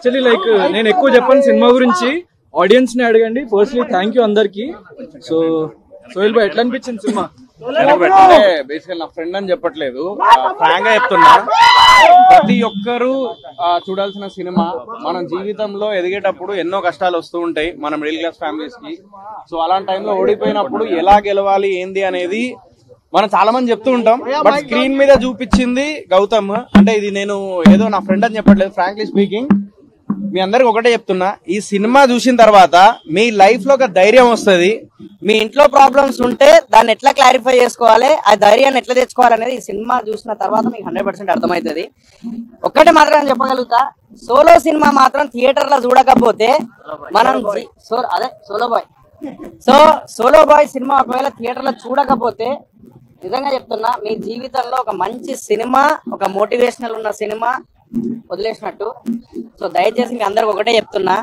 Actually like నేను ఎక్కువ చెప్పాను సినిమా గురించి, ఆడియన్స్ ని అడగండి. ఫస్ట్లీ థ్యాంక్ యూ అందరికి. సో సోహెల్ భాయ్ ఎట్లా అనిపించింది సినిమా? బేసికల్ నా ఫ్రెండ్ అని చెప్పట్లేదు, ఫ్రాంక్ గా చెప్తున్నా. ప్రతి ఒక్కరూ చూడాల్సిన సినిమా. మనం జీవితంలో ఎదిగేటప్పుడు ఎన్నో కష్టాలు వస్తూ ఉంటాయి మన మిడిల్ క్లాస్ ఫ్యామిలీస్ కి. సో అలాంటి టైంలో ఓడిపోయినప్పుడు ఎలా గెలవాలి ఏంది అనేది మనం చాలా మంది చెప్తూ ఉంటాం. బట్ స్క్రీన్ మీద చూపించింది గౌతమ్. అంటే ఇది నేను ఏదో నా ఫ్రెండ్ అని చెప్పట్లేదు, ఫ్రాంక్లీ స్పీకింగ్ మీ అందరికి ఒకటే చెప్తున్నా, ఈ సినిమా చూసిన తర్వాత మీ లైఫ్ లో ఒక ధైర్యం వస్తుంది. మీ ఇంట్లో ప్రాబ్లమ్స్ ఉంటే దాన్ని ఎట్లా క్లారిఫై చేసుకోవాలి, ఆ ధైర్యాన్ని ఎట్లా తెచ్చుకోవాలనేది ఈ సినిమా చూసిన తర్వాత మీకు 100% అర్థమవుతుంది. ఒక్కటే మాత్రం చెప్పగలుగుతా, సోలో సినిమా మాత్రం థియేటర్ లో చూడకపోతే మనం సోలో బాయ్ సినిమా ఒకవేళ థియేటర్ లో చూడకపోతే నిజంగా చెప్తున్నా మీ జీవితంలో ఒక మంచి సినిమా, ఒక మోటివేషనల్ ఉన్న సినిమా వదిలేసినట్టు. సో దయచేసి మీ అందరికి ఒకటే చెప్తున్నా,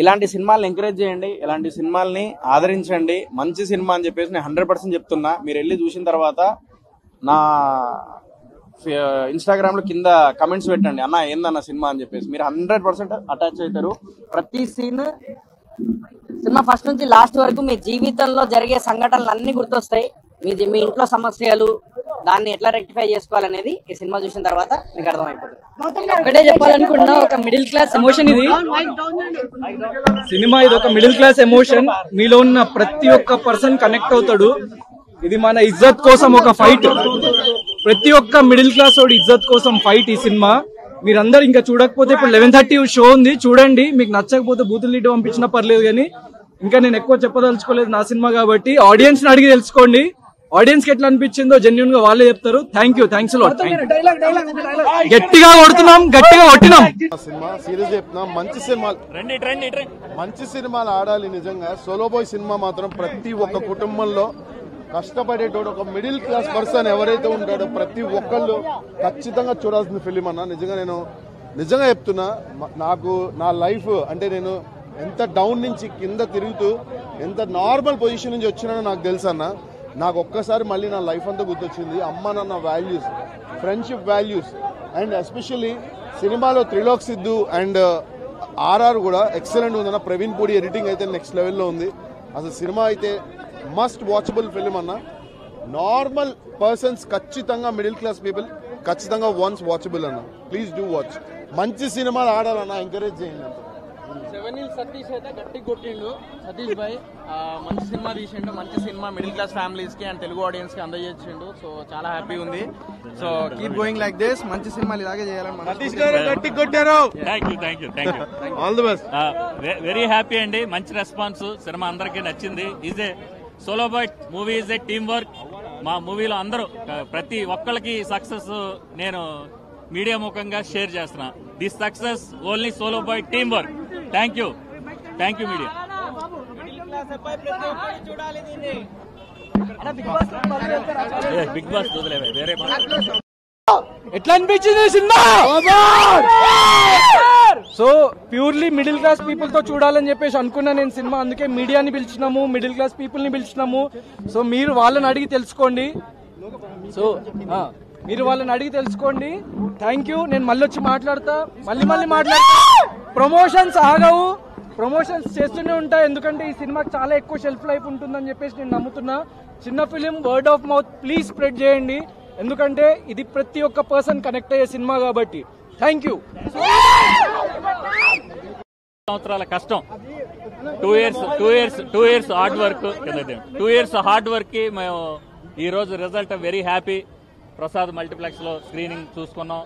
ఇలాంటి సినిమాలను ఎంకరేజ్ చేయండి, ఇలాంటి సినిమాల్ని ఆదరించండి. మంచి సినిమా అని చెప్పేసి నేను 100% చెప్తున్నా. మీరు వెళ్ళి చూసిన తర్వాత నా ఇన్స్టాగ్రామ్ లో కింద కమెంట్స్ పెట్టండి, అన్న ఏందన్న సినిమా అని చెప్పేసి. మీరు 100% అటాచ్ అవుతారు. ప్రతి సీన్ సినిమా ఫస్ట్ నుంచి లాస్ట్ వరకు మీ జీవితంలో జరిగే సంఘటనలు అన్ని గుర్తొస్తాయి. మీ ఇంట్లో సమస్యలు, దాన్ని ఎట్లా రెక్టిఫై చేసుకోవాలనేది ఈ సినిమా చూసిన తర్వాత మీకు అర్థమైపోతుంది. ఒకటే చెప్పాలనుకున్నా, ఒక మిడిల్ క్లాస్ ఎమోషన్ ఇది సినిమా. ఇది ఒక మిడిల్ క్లాస్ ఎమోషన్. మీలో ఉన్న ప్రతి ఒక్క పర్సన్ కనెక్ట్ అవుతాడు. ఇది మన ఇజ్జత్ కోసం ఒక ఫైట్. ప్రతి ఒక్క మిడిల్ క్లాస్ వాడి ఇజ్జత్ కోసం ఫైట్ ఈ సినిమా. మీరందరూ ఇంకా చూడకపోతే ఇప్పుడు 11:30 షో ఉంది, చూడండి. మీకు నచ్చకపోతే బూతులు ఇటు పంపించినా పర్లేదు, కానీ ఇంకా నేను ఎక్కువ చెప్పదలుచుకోలేదు నా సినిమా కాబట్టి. ఆడియన్స్ ని అడిగి తెలుసుకోండి, ఆడియన్స్ కి ఎట్లా అనిపించిందో జెన్యున్ గా వాళ్ళే చెప్తారు. Thank you, thanks lot. గట్టిగా కొడుతున్నాం, గట్టిగా కొట్టినాం. సినిమా సీరియస్ చెప్తున్నా, మంచి సినిమాలు ఆడాలి నిజంగా. సోలో బాయ్ సినిమా మాత్రం ప్రతి ఒక్క కుటుంబంలో కష్టపడేటోడు ఒక మిడిల్ క్లాస్ పర్సన్ ఎవరైతే ఉంటాడో ప్రతి ఒక్కళ్ళు ఖచ్చితంగా చూడాల్సిన ఫిలిం అన్న. నేను నిజంగా చెప్తున్నా, నాకు నా లైఫ్ అంటే నేను ఎంత డౌన్ నుంచి కింద తిరుగుతూ ఎంత నార్మల్ పొజిషన్ నుంచి వచ్చినానో నాకు తెలుసు అన్న. నాకు ఒక్కసారి మళ్ళీ నా లైఫ్ అంతా గుర్తొచ్చింది. అమ్మ నాన్న values, friendship values, and especially సినిమాలో త్రిలోక్ సిద్ధు అండ్ ఆర్ఆర్ కూడా ఎక్సలెంట్ ఉందన్న. ప్రవీణ్ పూడి ఎడిటింగ్ అయితే నెక్స్ట్ లెవెల్లో ఉంది. అసలు సినిమా అయితే మస్ట్ వాచబుల్ ఫిలిం అన్న. నార్మల్ పర్సన్స్ ఖచ్చితంగా, మిడిల్ క్లాస్ పీపుల్ ఖచ్చితంగా వన్స్ వాచబుల్ అన్న. Please do watch. మంచి సినిమాలు ఆడాలన్న, ఎంకరేజ్ చేయండి అంత. 7 సతీష్ అయితే గట్టి కొట్టిండు. సతీష్ భాయ్ మంచి సినిమా తీసిండు, మంచి సినిమా మిడిల్ క్లాస్ ఫ్యామిలీస్ కి అండ్ తెలుగు ఆడియన్స్ కి అందజేసిండు. సో చాలా హ్యాపీ ఉంది. So keep going like this. మంచి సినిమాలు ఇలాగే చేయాలని సతీష్ గారు గట్టి కొట్టారు. Thank you all the best. Very happy అండి, మంచి రెస్పాన్స్. సినిమా అందరికీ నచ్చింది. Is a Solo Boy movie, is a team work. మా మూవీలో అందరూ ప్రతి ఒక్కళ్ళకి సక్సెస్ నేను మీడియా ముఖంగా షేర్ చేస్తున్నా. This success only Solo Boy team work. Thank you media. Bigg Boss వేరే ఎట్లా అనిపించింది సినిమా? So purely middle class people తో చూడాలని చెప్పేసి అనుకున్నా నేను సినిమా. అందుకే మీడియాని పిలిచినాము, మిడిల్ క్లాస్ పీపుల్ ని పిలిచినాము. సో మీరు వాళ్ళని అడిగి తెలుసుకోండి. Thank you. నేను మళ్ళీ వచ్చి మాట్లాడతా, మళ్ళీ మాట్లాడతా. ప్రమోషన్స్ ఆగవు, ప్రమోషన్స్ చేస్తూనే ఉంటాయి. ఎందుకంటే ఈ సినిమాకి చాలా ఎక్కువ షెల్ఫ్ లైఫ్ ఉంటుందని చెప్పేసి నేను నమ్ముతున్నా. చిన్న film, word of mouth please spread చేయండి. ఎందుకంటే ఇది ప్రతి ఒక్క పర్సన్ కనెక్ట్ అయ్యే సినిమా కాబట్టి. Thank you. సంవత్సరాల కష్టం, 2 years hard work, 2 years hard work కి మేము ఈ రోజు result very happy. Prasad multiplex లో స్క్రీనింగ్ చూసుకున్నాం.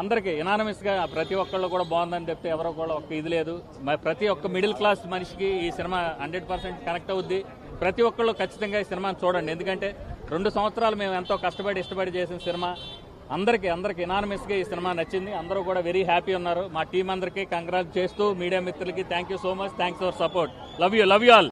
అందరికి ఎనానమస్ గా ప్రతి ఒక్కళ్ళు కూడా బాగుందని చెప్తే ఎవరో కూడా ఒక్క ఇది లేదు. ప్రతి ఒక్క మిడిల్ క్లాస్ మనిషికి ఈ సినిమా 100% కనెక్ట్ అవుద్ది. ప్రతి ఒక్కళ్ళు ఖచ్చితంగా ఈ సినిమాని చూడండి. ఎందుకంటే 2 సంవత్సరాలు మేము ఎంతో కష్టపడి ఇష్టపడి చేసిన సినిమా. అందరికి ఎనానమస్ గా ఈ సినిమా నచ్చింది. అందరూ కూడా వెరీ హ్యాపీ ఉన్నారు. మా టీం అందరికీ కంగ్రాట్స్ చేస్తూ మీడియా మిత్రులకి thank you so much. Thanks for support. Love you all.